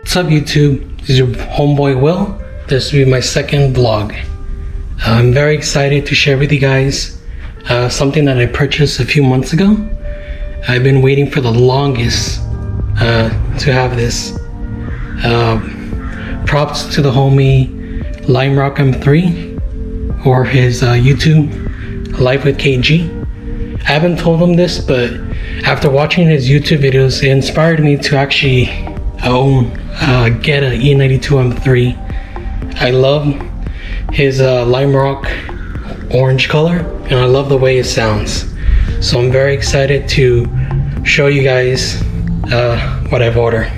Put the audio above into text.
What's up YouTube? This is your homeboy Will. This will be my second vlog. I'm very excited to share with you guys something that I purchased a few months ago. I've been waiting for the longest to have this. Props to the homie LimeRock M3 or his YouTube Life with KG. I haven't told him this, but after watching his YouTube videos, it inspired me to actually get an E92 M3. I love his LimeRock orange color, and I love the way it sounds. So I'm very excited to show you guys what I've ordered.